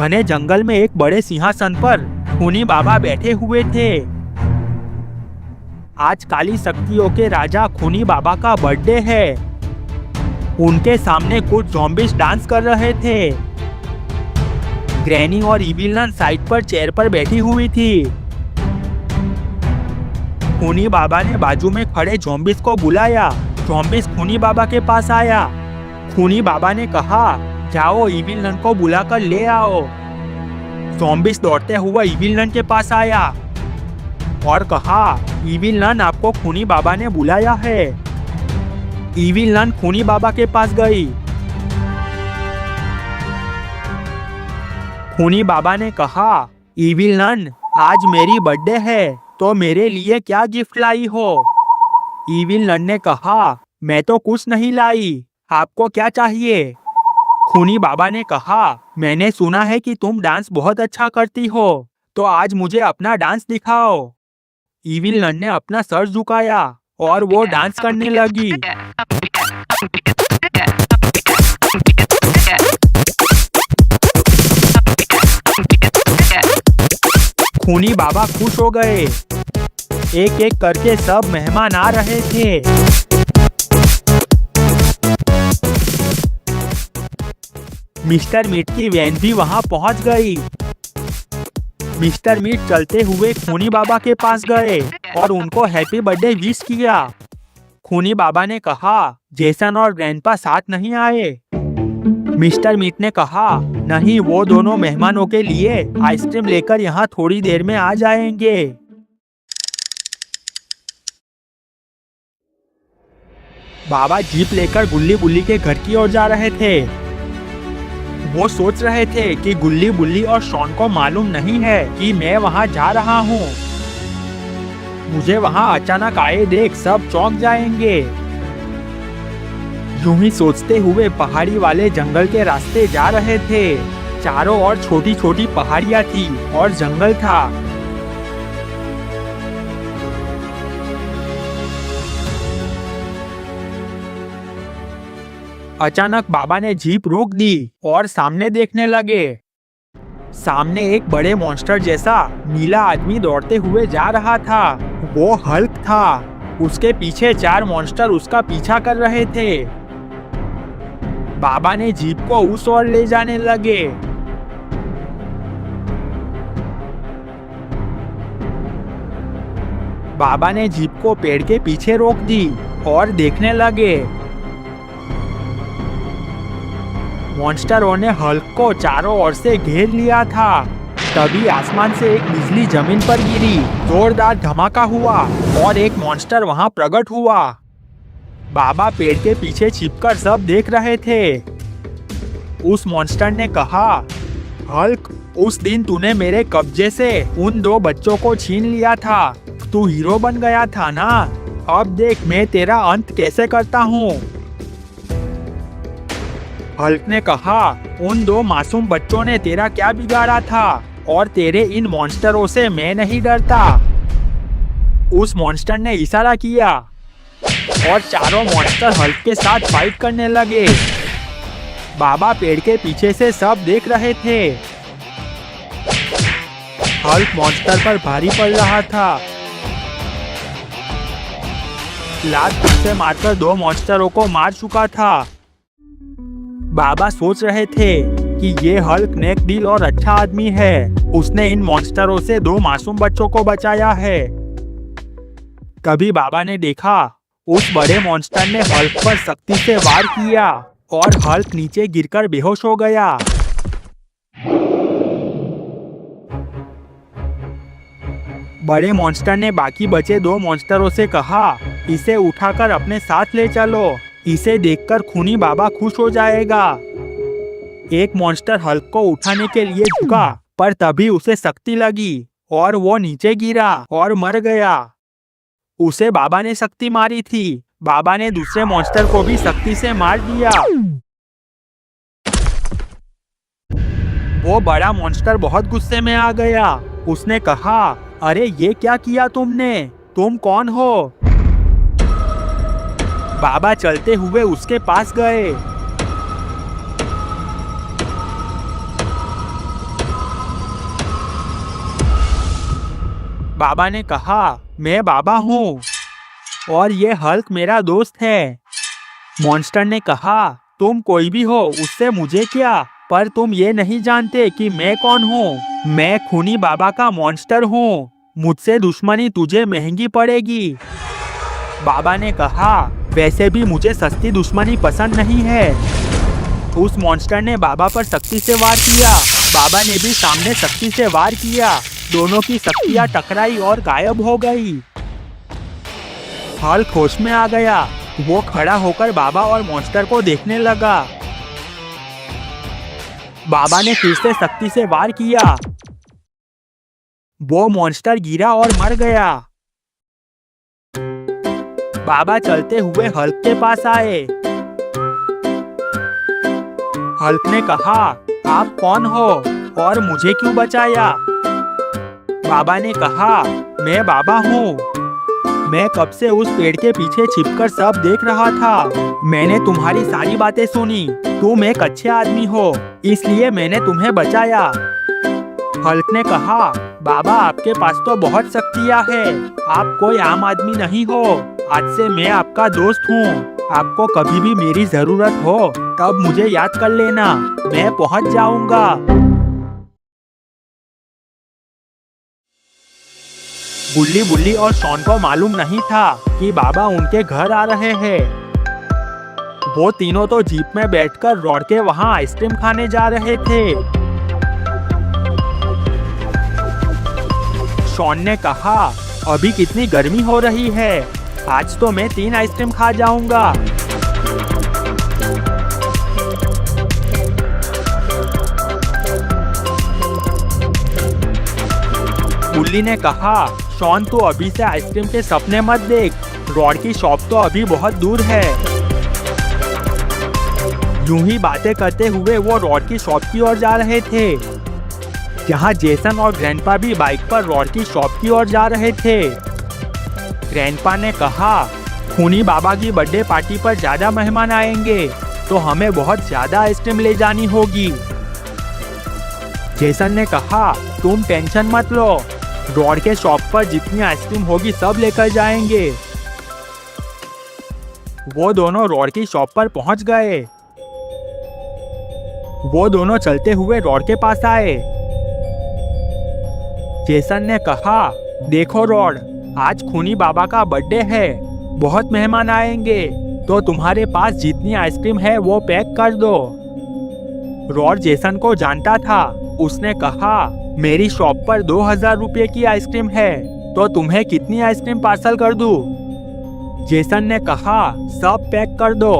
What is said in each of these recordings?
घने जंगल में एक बड़े सिंहासन पर खूनी बाबा बैठे हुए थे। आज काली शक्तियों के राजा खूनी बाबा का बर्थडे है। उनके सामने कुछ ज़ॉम्बीज़ डांस कर रहे थे। ग्रैनी और इविल नन साइड पर चेयर पर बैठी हुई थी। खूनी बाबा ने बाजू में खड़े ज़ॉम्बीज़ को बुलाया। ज़ॉम्बीज़ खूनी बाबा के पास आया। खूनी बाबा ने कहा, जाओ इविल नन को बुलाकर ले आओ। ज़ॉम्बीज़ दौड़ते हुए इविल नन के पास आया और कहा, इविल नन आपको खूनी बाबा ने बुलाया है। इविल नन खूनी बाबा के पास गई। खूनी बाबा ने कहा, इविल नन आज मेरी बर्थडे है तो मेरे लिए क्या गिफ्ट लाई हो? इविल नन ने कहा, मैं तो कुछ नहीं लाई, आपको क्या चाहिए? खूनी बाबा ने कहा, मैंने सुना है कि तुम डांस बहुत अच्छा करती हो, तो आज मुझे अपना डांस दिखाओ। इविल नन ने अपना सर झुकाया और वो डांस करने लगी। खूनी बाबा खुश हो गए। एक एक करके सब मेहमान आ रहे थे। मिस्टर मीट की वैन भी वहां पहुंच गई। मिस्टर मीट चलते हुए खूनी बाबा के पास गए और उनको हैप्पी बर्थडे विश किया। खूनी बाबा ने कहा, जेसन और ग्रैंडपा साथ नहीं आए। मिस्टर मीट ने कहा, नहीं, वो दोनों मेहमानों के लिए आइसक्रीम लेकर यहाँ थोड़ी देर में आ जाएंगे। बाबा जीप लेकर गुल्ली बुल्ली के घर की ओर जा रहे थे। वो सोच रहे थे कि गुल्ली बुल्ली और शॉन को मालूम नहीं है कि मैं वहाँ जा रहा हूँ। मुझे वहाँ अचानक आए देख सब चौंक जाएंगे। यूं ही सोचते हुए पहाड़ी वाले जंगल के रास्ते जा रहे थे। चारों ओर छोटी छोटी पहाड़ियाँ थी और जंगल था। अचानक बाबा ने जीप रोक दी और सामने देखने लगे। सामने एक बड़े मॉन्स्टर जैसा नीला आदमी दौड़ते हुए जा रहा था। वो हल्क था। उसके पीछे 4 मॉन्स्टर उसका पीछा कर रहे थे। बाबा ने जीप को उस ओर ले जाने लगे। बाबा ने जीप को पेड़ के पीछे रोक दी और देखने लगे। मॉन्स्टरों ने हल्क को चारों ओर से घेर लिया था। तभी आसमान से एक बिजली जमीन पर गिरी। जोरदार धमाका हुआ और एक मॉन्स्टर वहां प्रकट हुआ। बाबा पेड़ के पीछे छिपकर सब देख रहे थे। उस मॉन्स्टर ने कहा, हल्क, उस दिन तूने मेरे कब्जे से उन 2 बच्चों को छीन लिया था। तू हीरो बन गया था ना? अब देख मैं तेरा अंत कैसे करता हूँ। हल्क ने कहा, उन 2 मासूम बच्चों ने तेरा क्या बिगाड़ा था और तेरे इन मॉन्स्टरों से मैं नहीं डरता। उस मॉन्स्टर ने इशारा किया और चारों मॉन्स्टर हल्क के साथ फाइट करने लगे। बाबा पेड़ के पीछे से सब देख रहे थे। हल्क मॉन्स्टर पर भारी पड़ रहा था। लात से मारकर 2 मॉन्स्टरों को मार चुका था। बाबा सोच रहे थे कि ये हल्क नेक दिल और अच्छा आदमी है। उसने इन मॉन्स्टरों से 2 मासूम बच्चों को बचाया है। तभी बाबा ने देखा उस बड़े मॉन्स्टर ने हल्क पर सख्ती से वार किया और हल्क नीचे गिरकर बेहोश हो गया। बड़े मॉन्स्टर ने बाकी बचे 2 मॉन्स्टरों से कहा, इसे उठाकर अपने साथ ले चलो। इसे देखकर खूनी बाबा खुश हो जाएगा। एक मॉन्स्टर हल्क को उठाने के लिए झुका, पर तभी उसे शक्ति लगी और वो नीचे गिरा और मर गया। उसे बाबा ने शक्ति मारी थी। बाबा ने दूसरे मॉन्स्टर को भी शक्ति से मार दिया। वो बड़ा मॉन्स्टर बहुत गुस्से में आ गया। उसने कहा, अरे ये क्या किया तुमने? तुम कौन हो? बाबा चलते हुए उसके पास गए। बाबा ने कहा, मैं बाबा हूँ और ये हल्क मेरा दोस्त है। मॉन्स्टर ने कहा, तुम कोई भी हो, उससे मुझे क्या, पर तुम ये नहीं जानते कि मैं कौन हूँ। मैं खूनी बाबा का मॉन्स्टर हूँ। मुझसे दुश्मनी तुझे महंगी पड़ेगी। बाबा ने कहा, वैसे भी मुझे सस्ती दुश्मनी पसंद नहीं है। उस मॉन्स्टर ने बाबा पर सख्ती से वार किया। बाबा ने भी सामने सख्ती से वार किया। दोनों की शक्तियां टकराई और गायब हो गई। हल्क होश में आ गया। वो खड़ा होकर बाबा और मॉन्स्टर को देखने लगा। बाबा ने फिर से सख्ती से वार किया। वो मॉन्स्टर गिरा और मर गया। बाबा चलते हुए हल्क के पास आए। हल्क ने कहा, आप कौन हो और मुझे क्यों बचाया? बाबा ने कहा, मैं बाबा हूँ। मैं कब से उस पेड़ के पीछे छिपकर सब देख रहा था। मैंने तुम्हारी सारी बातें सुनी। तुम एक अच्छे आदमी हो, इसलिए मैंने तुम्हें बचाया। हल्क ने कहा, बाबा आपके पास तो बहुत शक्तियाँ हैं। आप कोई आम आदमी नहीं हो। आज से मैं आपका दोस्त हूँ। आपको कभी भी मेरी जरूरत हो तब मुझे याद कर लेना। मैं पहुँच जाऊंगा। गुल्ली बुल्ली और शॉन को मालूम नहीं था कि बाबा उनके घर आ रहे हैं। वो तीनों तो जीप में बैठकर रॉड के वहाँ आइसक्रीम खाने जा रहे थे। शॉन ने कहा, अभी कितनी गर्मी हो रही है। आज तो मैं 3 आइसक्रीम खा जाऊंगा। गुल्ली ने कहा, शॉन तू अभी से आइसक्रीम के सपने मत देख। रॉड की शॉप तो अभी बहुत दूर है। यूं ही बातें करते हुए वो रॉड की शॉप की ओर जा रहे थे, जहां जेसन और ग्रैंडपा भी बाइक पर रॉड की शॉप की ओर जा रहे थे। ग्रैंडपा ने कहा, खूनी बाबा की बर्थडे पार्टी पर ज्यादा मेहमान आएंगे तो हमें बहुत ज्यादा आइसक्रीम ले जानी होगी। जेसन ने कहा, तुम टेंशन मत लो। रॉड के शॉप पर जितनी आइसक्रीम होगी सब लेकर जाएंगे। वो दोनों रॉड की शॉप पर पहुंच गए। वो दोनों चलते हुए रॉड के पास आए। जेसन ने कहा, देखो रॉड, आज खूनी बाबा का बर्थडे है। बहुत मेहमान आएंगे तो तुम्हारे पास जितनी आइसक्रीम है वो पैक कर दो। रॉड जेसन को जानता था। उसने कहा, मेरी शॉप पर 2000 रुपये की आइसक्रीम है, तो तुम्हें कितनी आइसक्रीम पार्सल कर दूं? जेसन ने कहा, सब पैक कर दो।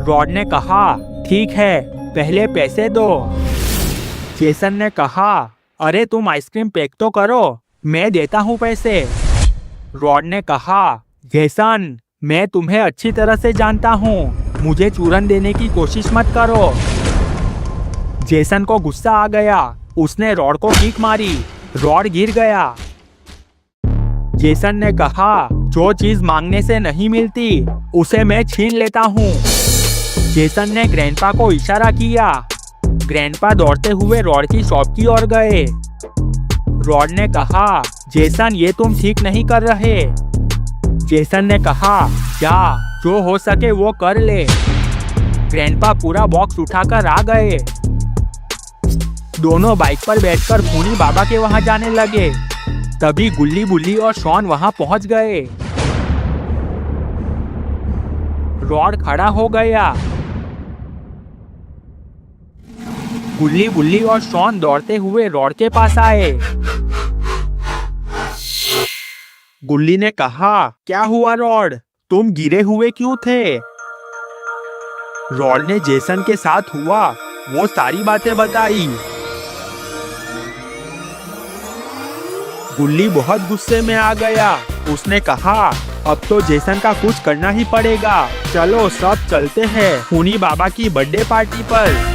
रॉड ने कहा, ठीक है, पहले पैसे दो। जेसन ने कहा, अरे तुम आइसक्रीम पैक तो करो, मैं देता हूँ पैसे। रॉड ने कहा, जेसन, मैं तुम्हें अच्छी तरह से जानता हूँ, मुझे चूरन देने की कोशिश मत करो। जेसन को गुस्सा आ गया। उसने रॉड को किक मारी। रॉड गिर गया। जेसन ने कहा, जो चीज मांगने से नहीं मिलती उसे मैं छीन लेता हूँ। जेसन ने ग्रैंडपा को इशारा किया। ग्रैंडपा दौड़ते हुए रॉड की शॉप की ओर गए। रॉड ने कहा, जेसन, ये तुम ठीक नहीं कर रहे। जेसन ने कहा, जा, जो हो सके वो कर ले। ग्रैंडपा पूरा बॉक्स उठाकर आ गए। दोनों बाइक पर बैठकर खूनी बाबा के वहां जाने लगे। तभी गुल्ली बुल्ली और शॉन वहां पहुंच गए। रॉड खड़ा हो गया। गुल्ली बुल्ली और शॉन दौड़ते हुए रॉड के पास आए। गुल्ली ने कहा, क्या हुआ रॉड, तुम गिरे हुए क्यों थे? रॉड ने जेसन के साथ हुआ वो सारी बातें बताई। गुल्ली बहुत गुस्से में आ गया। उसने कहा, अब तो जेसन का कुछ करना ही पड़ेगा। चलो सब चलते हैं खूनी बाबा की बर्थडे पार्टी पर।